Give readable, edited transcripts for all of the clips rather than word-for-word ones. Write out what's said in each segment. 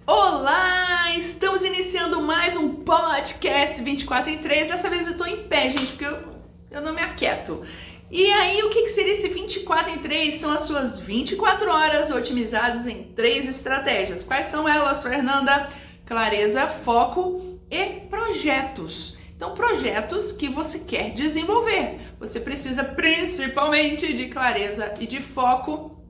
Olá! Estamos iniciando mais um podcast 24 em 3. Dessa vez eu tô em pé, gente, porque eu não me aquieto. E aí, o que seria esse 24 em 3? São as suas 24 horas otimizadas em 3 estratégias. Quais são elas, Fernanda? Clareza, foco e projetos. Então, projetos que você quer desenvolver. Você precisa principalmente de clareza e de foco.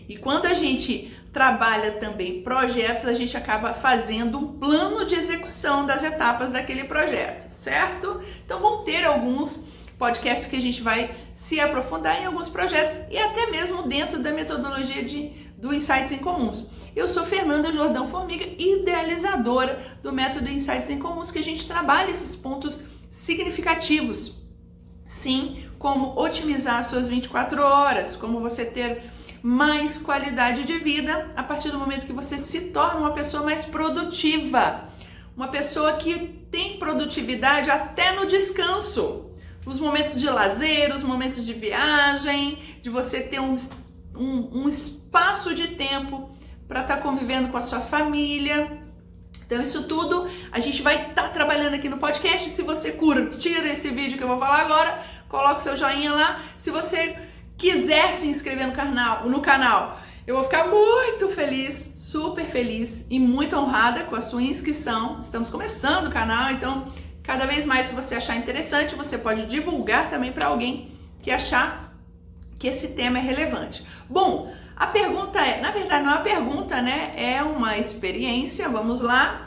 E quando a gente trabalha também projetos, a gente acaba fazendo um plano de execução das etapas daquele projeto, certo? Então vão ter alguns podcasts que a gente vai se aprofundar em alguns projetos e até mesmo dentro da metodologia do Insights em Comuns. Eu sou Fernanda Jordão Formiga, idealizadora do método Insights em Comuns, que a gente trabalha esses pontos significativos. Sim, como otimizar suas 24 horas, como você ter mais qualidade de vida a partir do momento que você se torna uma pessoa mais produtiva, uma pessoa que tem produtividade até no descanso, os momentos de lazer, os momentos de viagem, de você ter um espaço de tempo para estar convivendo com a sua família. Então isso tudo a gente vai estar trabalhando aqui no podcast. Se você curtir esse vídeo que eu vou falar agora, coloque seu joinha lá. Se você quiser se inscrever no canal, eu vou ficar muito feliz, super feliz e muito honrada com a sua inscrição. Estamos começando o canal, então cada vez mais, se você achar interessante, você pode divulgar também para alguém que achar que esse tema é relevante. Bom, a pergunta na verdade não é uma pergunta, né? É uma experiência, vamos lá.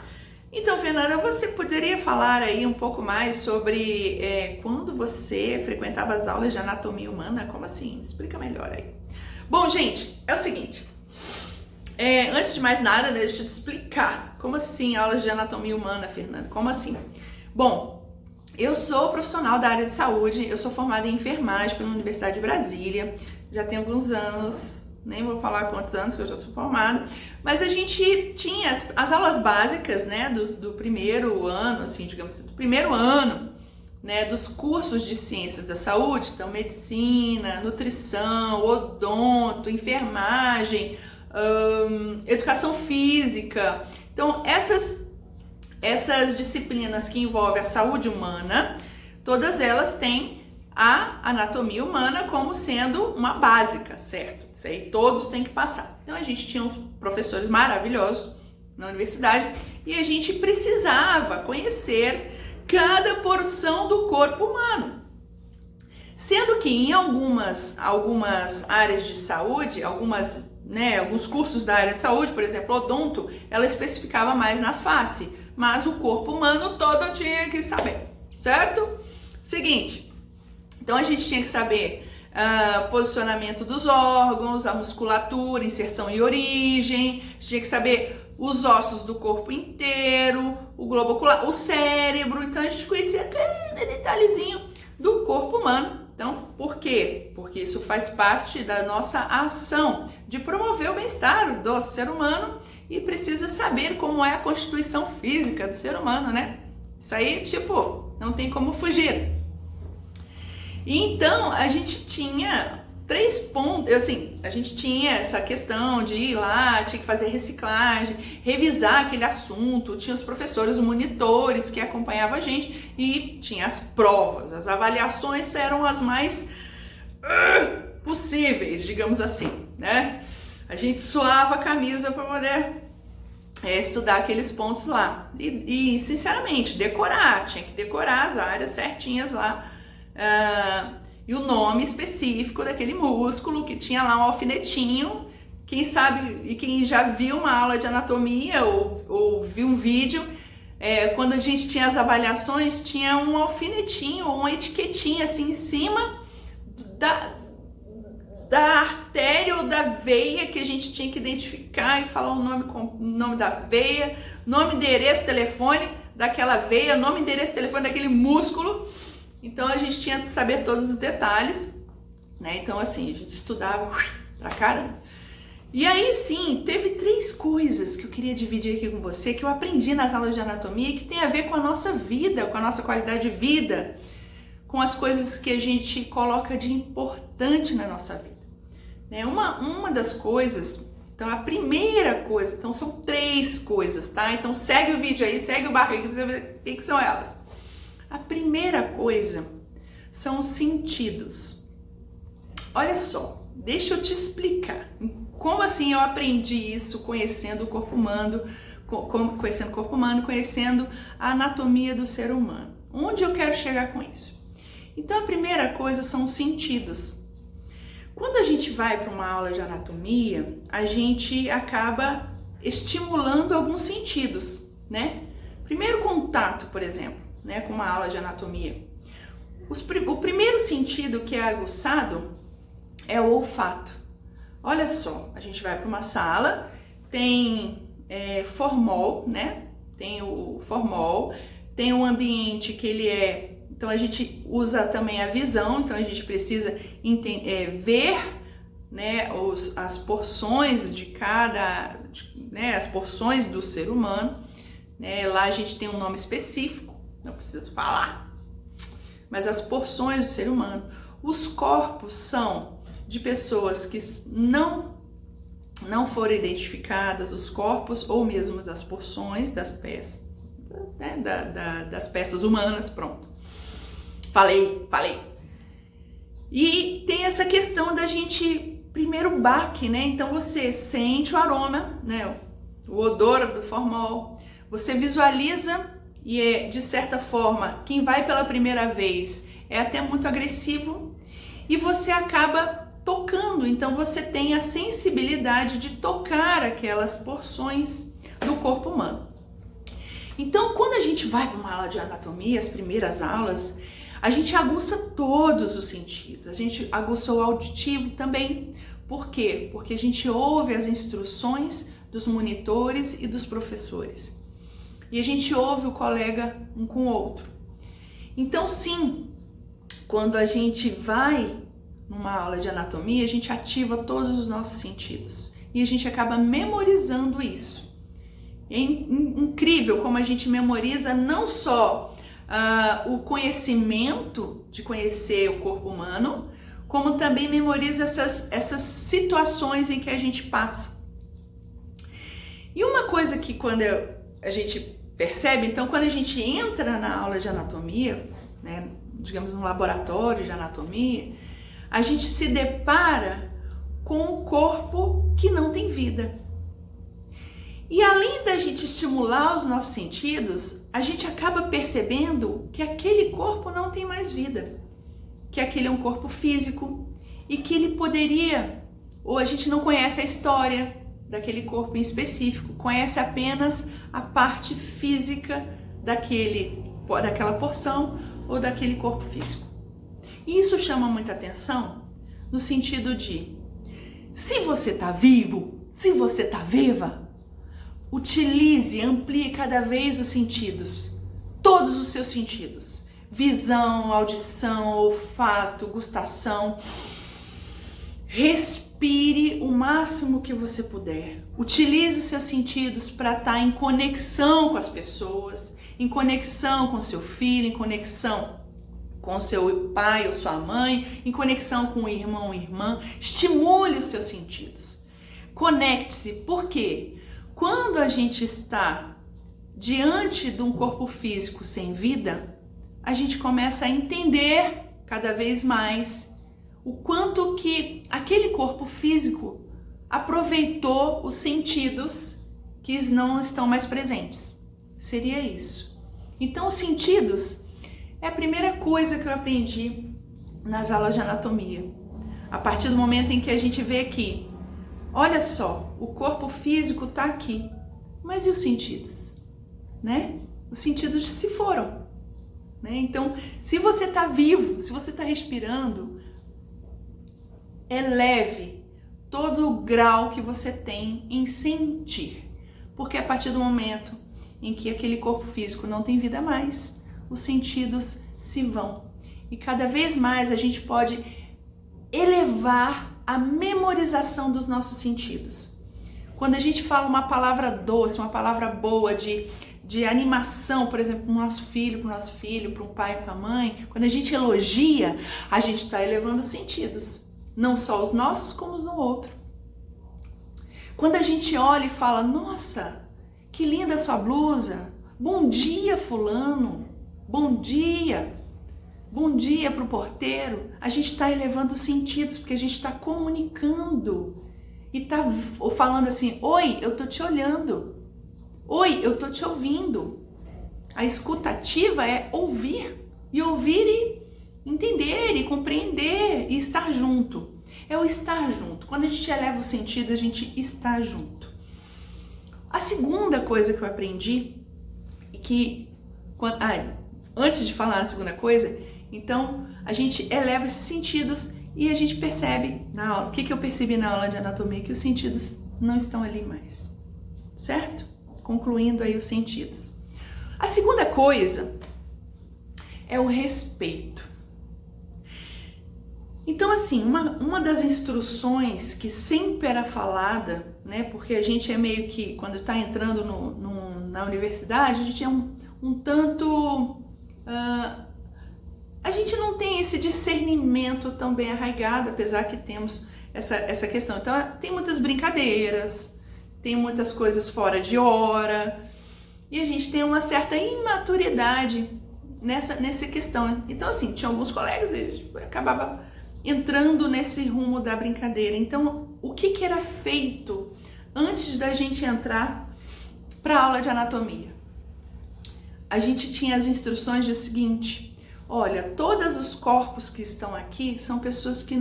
Então, Fernanda, você poderia falar aí um pouco mais sobre quando você frequentava as aulas de anatomia humana? Como assim? Explica melhor aí. Bom, gente, é o seguinte. Antes de mais nada, né, deixa eu te explicar. Como assim aulas de anatomia humana, Fernanda? Como assim? Bom, eu sou profissional da área de saúde, eu sou formada em enfermagem pela Universidade de Brasília, já tenho alguns anos. Nem vou falar quantos anos que eu já sou formada, mas a gente tinha as aulas básicas, né, do primeiro ano, assim, digamos assim, do primeiro ano, né, dos cursos de ciências da saúde, então medicina, nutrição, odonto, enfermagem, educação física. Então essas disciplinas que envolvem a saúde humana, todas elas têm a anatomia humana como sendo uma básica, certo? Isso aí todos têm que passar. Então a gente tinha uns professores maravilhosos na universidade e a gente precisava conhecer cada porção do corpo humano. Sendo que em algumas áreas de saúde, alguns cursos da área de saúde, por exemplo, odonto, ela especificava mais na face, mas o corpo humano todo tinha que saber, certo? Seguinte. Então a gente tinha que saber posicionamento dos órgãos, a musculatura, inserção e origem, a gente tinha que saber os ossos do corpo inteiro, o globo ocular, o cérebro. Então a gente conhecia aquele detalhezinho do corpo humano. Então, por quê? Porque isso faz parte da nossa ação de promover o bem-estar do ser humano e precisa saber como é a constituição física do ser humano, né? Isso aí, não tem como fugir. Então, a gente tinha 3 pontos, assim, a gente tinha essa questão de ir lá, tinha que fazer reciclagem, revisar aquele assunto, tinha os professores, os monitores que acompanhavam a gente e tinha as provas, as avaliações eram as mais possíveis, digamos assim, né? A gente suava a camisa para poder estudar aqueles pontos lá e, sinceramente, tinha que decorar as áreas certinhas lá. E o nome específico daquele músculo que tinha lá um alfinetinho. Quem sabe e quem já viu uma aula de anatomia ou viu um vídeo, quando a gente tinha as avaliações, tinha um alfinetinho ou uma etiquetinha assim em cima da artéria ou da veia que a gente tinha que identificar e falar o nome da veia, nome, endereço, telefone daquela veia, nome, endereço, telefone daquele músculo. Então a gente tinha que saber todos os detalhes, né? Então assim, a gente estudava pra caramba. E aí sim, teve 3 coisas que eu queria dividir aqui com você, que eu aprendi nas aulas de anatomia, que tem a ver com a nossa vida, com a nossa qualidade de vida, com as coisas que a gente coloca de importante na nossa vida. Uma das coisas Então a primeira coisa, então são 3 coisas, tá? Então segue o vídeo aí, segue o barco aí, que você vai ver o que são elas. A primeira coisa são os sentidos. Olha só, deixa eu te explicar. Como assim eu aprendi isso conhecendo o corpo humano, conhecendo a anatomia do ser humano? Onde eu quero chegar com isso? Então a primeira coisa são os sentidos. Quando a gente vai para uma aula de anatomia, a gente acaba estimulando alguns sentidos, né? Primeiro contato, por exemplo, né, com uma aula de anatomia. O primeiro sentido que é aguçado é o olfato. Olha só, a gente vai para uma sala, tem formol, né? Tem o formol, tem um ambiente que ele é... Então a gente usa também a visão, então a gente precisa ver, né, as porções de cada, né, as porções do ser humano, né? Lá a gente tem um nome específico, não preciso falar, mas as porções do ser humano. Os corpos são de pessoas que não foram identificadas, os corpos ou mesmo as porções das peças, né, das peças humanas, pronto. Falei. E tem essa questão da gente, primeiro baque, né? Então você sente o aroma, né? O odor do formol, você visualiza e de certa forma, quem vai pela primeira vez é até muito agressivo e você acaba tocando, então você tem a sensibilidade de tocar aquelas porções do corpo humano. Então, quando a gente vai para uma aula de anatomia, as primeiras aulas, a gente aguça todos os sentidos, a gente aguça o auditivo também. Por quê? Porque a gente ouve as instruções dos monitores e dos professores. E a gente ouve o colega um com o outro. Então, sim, quando a gente vai numa aula de anatomia, a gente ativa todos os nossos sentidos. E a gente acaba memorizando isso. É incrível como a gente memoriza não só o conhecimento de conhecer o corpo humano, como também memoriza essas situações em que a gente passa. E uma coisa que quando a gente percebe, então quando a gente entra na aula de anatomia, né, digamos no laboratório de anatomia, a gente se depara com um corpo que não tem vida. E além da gente estimular os nossos sentidos, a gente acaba percebendo que aquele corpo não tem mais vida, que aquele é um corpo físico e que ele poderia, ou a gente não conhece a história daquele corpo em específico, conhece apenas a parte física daquela porção ou daquele corpo físico. E isso chama muita atenção no sentido de, se você está vivo, se você está viva, utilize, amplie cada vez os sentidos, todos os seus sentidos. Visão, audição, olfato, gustação. Respire o máximo que você puder. Utilize os seus sentidos para estar em conexão com as pessoas, em conexão com seu filho, em conexão com seu pai ou sua mãe, em conexão com o irmão ou irmã. Estimule os seus sentidos. Conecte-se. Por quê? Quando a gente está diante de um corpo físico sem vida, a gente começa a entender cada vez mais o quanto que aquele corpo físico aproveitou os sentidos que não estão mais presentes. Seria isso. Então, os sentidos é a primeira coisa que eu aprendi nas aulas de anatomia. A partir do momento em que a gente vê que, olha só, o corpo físico está aqui, mas e os sentidos? Né? Os sentidos se foram. Né? Então, se você está vivo, se você está respirando, eleve todo o grau que você tem em sentir. Porque a partir do momento em que aquele corpo físico não tem vida mais, os sentidos se vão. E cada vez mais a gente pode elevar a memorização dos nossos sentidos. Quando a gente fala uma palavra doce, uma palavra boa de animação, por exemplo, para o nosso filho, para um pai, para a mãe, quando a gente elogia, a gente está elevando os sentidos. Não só os nossos, como os do outro. Quando a gente olha e fala, nossa, que linda a sua blusa, bom dia fulano, bom dia para o porteiro, a gente está elevando os sentidos, porque a gente está comunicando e está falando assim, oi, eu tô te olhando, oi, eu tô te ouvindo. A escutativa é ouvir e entender e compreender e estar junto. É o estar junto. Quando a gente eleva o sentido, a gente está junto. A segunda coisa que eu aprendi, antes de falar a segunda coisa, então a gente eleva esses sentidos e a gente percebe na aula. O que eu percebi na aula de anatomia? Que os sentidos não estão ali mais, certo? Concluindo aí os sentidos. A segunda coisa é o respeito. Então, assim, uma das instruções que sempre era falada, né, porque a gente é meio que, quando está entrando na universidade, a gente é um tanto... a gente não tem esse discernimento tão bem arraigado, apesar que temos essa questão. Então, tem muitas brincadeiras, tem muitas coisas fora de hora, e a gente tem uma certa imaturidade nessa questão. Então, assim, tinha alguns colegas e a gente acabava entrando nesse rumo da brincadeira. Então, o que era feito antes da gente entrar para a aula de anatomia? A gente tinha as instruções do seguinte: olha, todos os corpos que estão aqui são pessoas que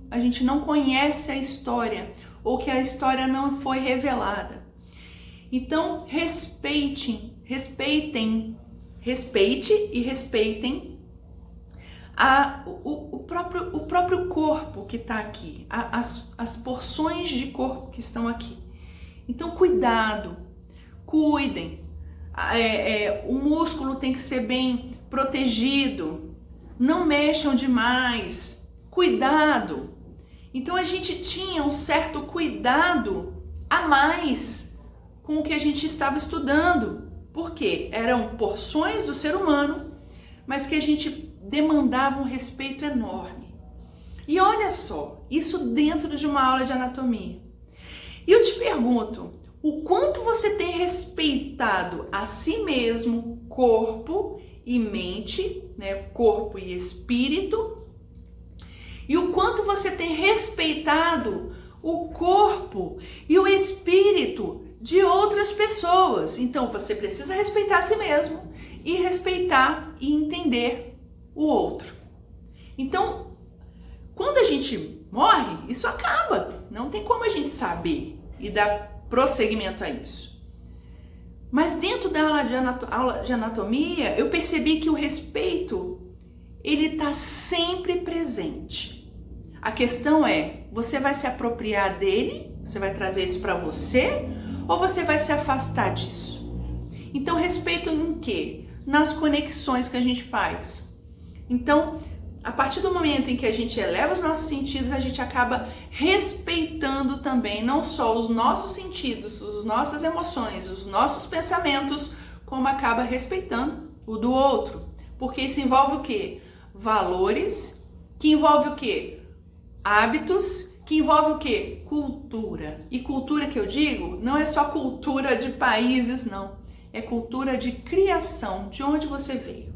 a gente não conhece a história, ou que a história não foi revelada. Então, respeite e respeitem o próprio corpo que está aqui, as porções de corpo que estão aqui. Então, cuidem. O músculo tem que ser bem protegido, não mexam demais, cuidado. Então, a gente tinha um certo cuidado a mais com o que a gente estava estudando, porque eram porções do ser humano, mas que a gente demandava um respeito enorme. E olha só, isso dentro de uma aula de anatomia. E eu te pergunto, o quanto você tem respeitado a si mesmo, corpo e mente, né, corpo e espírito, e o quanto você tem respeitado o corpo e o espírito de outras pessoas. Então, você precisa respeitar a si mesmo e respeitar e entender o outro. Então, quando a gente morre, isso acaba. Não tem como a gente saber e dar prosseguimento a isso. Mas dentro da aula de anatomia, eu percebi que o respeito, ele está sempre presente. A questão é, você vai se apropriar dele? Você vai trazer isso para você? Ou você vai se afastar disso? Então, respeito em quê? Nas conexões que a gente faz. Então, a partir do momento em que a gente eleva os nossos sentidos, a gente acaba respeitando também não só os nossos sentidos, as nossas emoções, os nossos pensamentos, como acaba respeitando o do outro. Porque isso envolve o quê? Valores, que envolve o quê? Hábitos, que envolve o quê? Cultura. E cultura que eu digo não é só cultura de países, não. É cultura de criação, de onde você veio.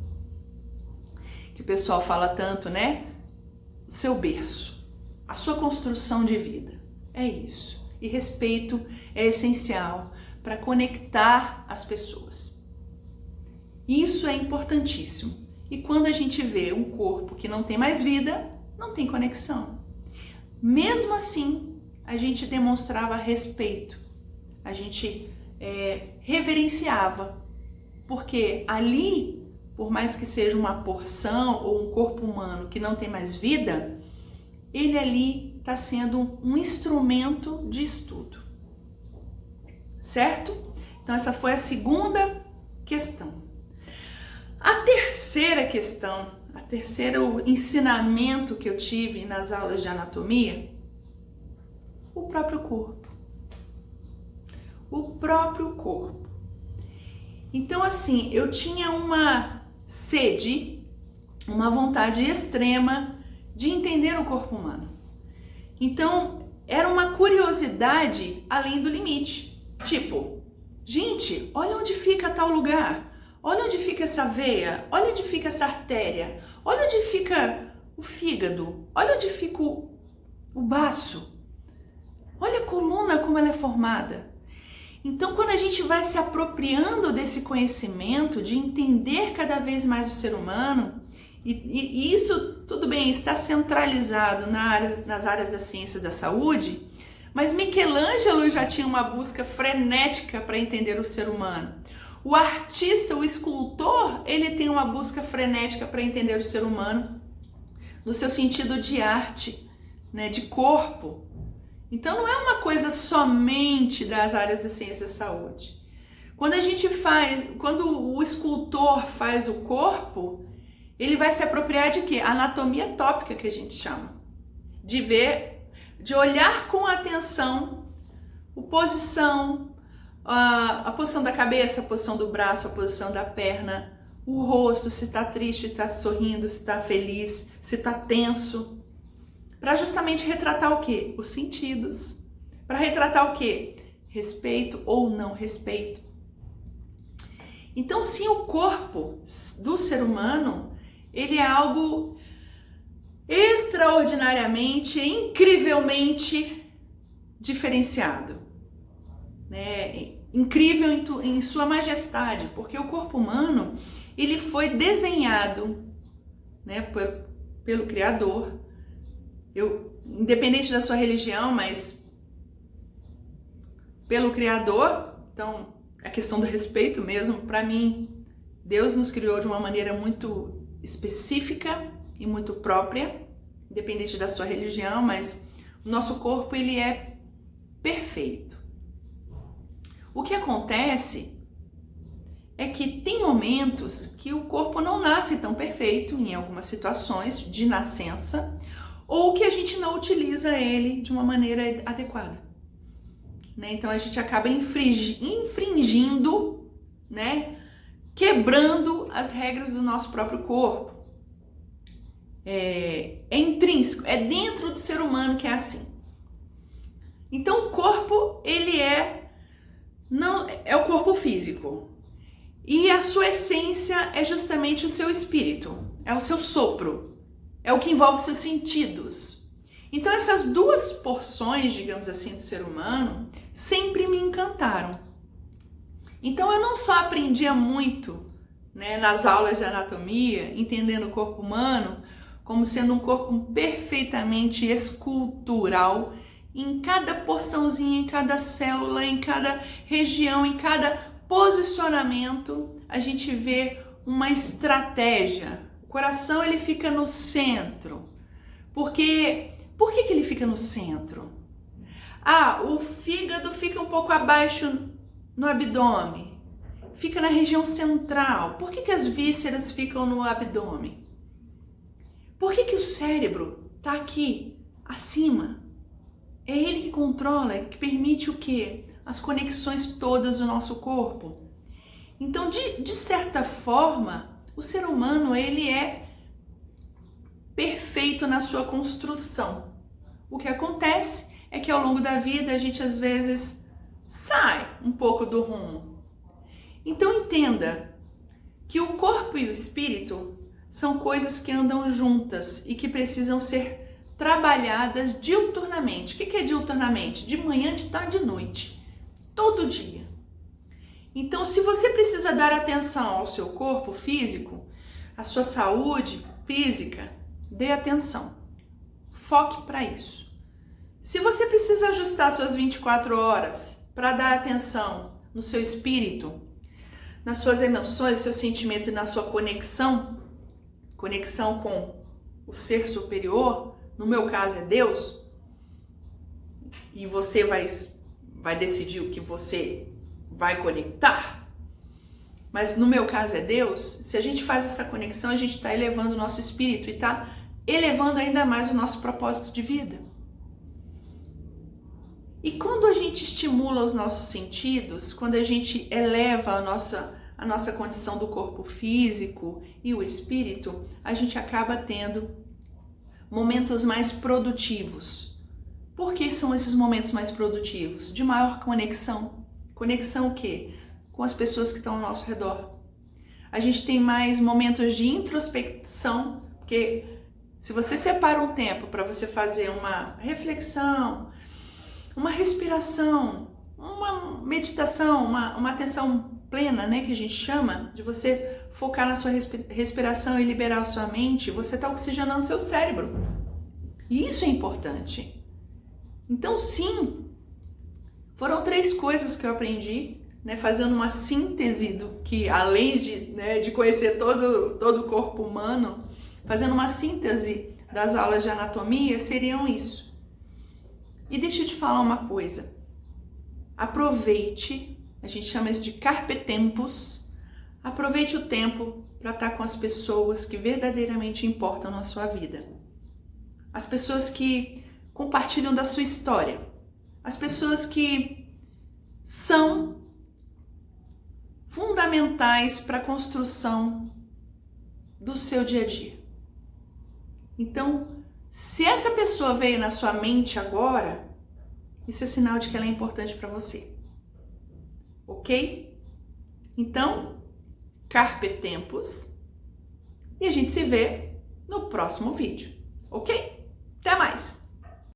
Que o pessoal fala tanto, né? O seu berço, a sua construção de vida. É isso. E respeito é essencial para conectar as pessoas. Isso é importantíssimo. E quando a gente vê um corpo que não tem mais vida, não tem conexão. Mesmo assim, a gente demonstrava respeito, a gente reverenciava, porque ali, por mais que seja uma porção ou um corpo humano que não tem mais vida, ele ali está sendo um instrumento de estudo, certo? Então essa foi a segunda questão. A terceira questão, o terceiro ensinamento que eu tive nas aulas de anatomia, o próprio corpo. O próprio corpo. Então, assim, eu tinha uma sede, uma vontade extrema de entender o corpo humano. Então, era uma curiosidade além do limite. Tipo, gente, olha onde fica tal lugar, olha onde fica essa veia, olha onde fica essa artéria, olha onde fica o fígado, olha onde fica o baço, olha a coluna como ela é formada. Então, quando a gente vai se apropriando desse conhecimento, de entender cada vez mais o ser humano, e isso, tudo bem, está centralizado nas áreas da ciência da saúde, mas Michelangelo já tinha uma busca frenética para entender o ser humano. O artista, o escultor, ele tem uma busca frenética para entender o ser humano no seu sentido de arte, né, de corpo. Então não é uma coisa somente das áreas da ciência da saúde. Quando o escultor faz o corpo, ele vai se apropriar de quê? Anatomia tópica, que a gente chama. De olhar com atenção a posição da cabeça, a posição do braço, a posição da perna, o rosto, se está triste, se está sorrindo, se está feliz, se está tenso. Para justamente retratar o quê? Os sentidos. Para retratar o quê? Respeito ou não respeito. Então, sim, o corpo do ser humano, ele é algo extraordinariamente, incrivelmente diferenciado, né? Incrível em sua majestade, porque o corpo humano, ele foi desenhado, né, pelo Criador. Independente da sua religião, mas pelo Criador. Então, a questão do respeito mesmo, para mim, Deus nos criou de uma maneira muito específica e muito própria, independente da sua religião, mas o nosso corpo, ele é perfeito. O que acontece é que tem momentos que o corpo não nasce tão perfeito, em algumas situações de nascença, ou que a gente não utiliza ele de uma maneira adequada, né? Então a gente acaba infringindo, né? Quebrando as regras do nosso próprio corpo. É intrínseco, é dentro do ser humano que é assim. Então o corpo, ele não é o corpo físico. E a sua essência é justamente o seu espírito, é o seu sopro. É o que envolve seus sentidos. Então essas duas porções, digamos assim, do ser humano, sempre me encantaram. Então eu não só aprendia muito, né, nas aulas de anatomia, entendendo o corpo humano como sendo um corpo perfeitamente escultural, em cada porçãozinha, em cada célula, em cada região, em cada posicionamento, a gente vê uma estratégia. O coração, ele fica no centro. Por que ele fica no centro? O fígado fica um pouco abaixo no abdômen. Fica na região central. Por que as vísceras ficam no abdômen? Por que o cérebro está aqui, acima? É ele que controla, que permite o quê? As conexões todas do nosso corpo. Então, de certa forma, o ser humano, ele é perfeito na sua construção. O que acontece é que ao longo da vida a gente às vezes sai um pouco do rumo. Então entenda que o corpo e o espírito são coisas que andam juntas e que precisam ser trabalhadas diuturnamente. O que é diuturnamente? De manhã, de tarde, de noite. Todo dia. Então, se você precisa dar atenção ao seu corpo físico, à sua saúde física, dê atenção. Foque para isso. Se você precisa ajustar suas 24 horas para dar atenção no seu espírito, nas suas emoções, seu sentimento e na sua conexão com o ser superior, no meu caso é Deus, e você vai decidir o que você vai conectar, mas no meu caso é Deus. Se a gente faz essa conexão, a gente está elevando o nosso espírito e está elevando ainda mais o nosso propósito de vida. E quando a gente estimula os nossos sentidos, quando a gente eleva a nossa condição do corpo físico e o espírito, a gente acaba tendo momentos mais produtivos. Por que são esses momentos mais produtivos? De maior conexão. Conexão o quê? Com as pessoas que estão ao nosso redor. A gente tem mais momentos de introspecção, porque se você separa um tempo para você fazer uma reflexão, uma respiração, uma meditação, uma atenção plena, né, que a gente chama, de você focar na sua respiração e liberar a sua mente, você está oxigenando seu cérebro. E isso é importante. Então, sim, foram 3 coisas que eu aprendi, né, fazendo uma síntese do que, além de conhecer todo o corpo humano, fazendo uma síntese das aulas de anatomia, seriam isso. E deixa eu te falar uma coisa. Aproveite, a gente chama isso de carpe tempus, aproveite o tempo para estar com as pessoas que verdadeiramente importam na sua vida. As pessoas que compartilham da sua história. As pessoas que são fundamentais para a construção do seu dia a dia. Então, se essa pessoa veio na sua mente agora, isso é sinal de que ela é importante para você. Ok? Então, carpe tempus. E a gente se vê no próximo vídeo. Ok? Até mais!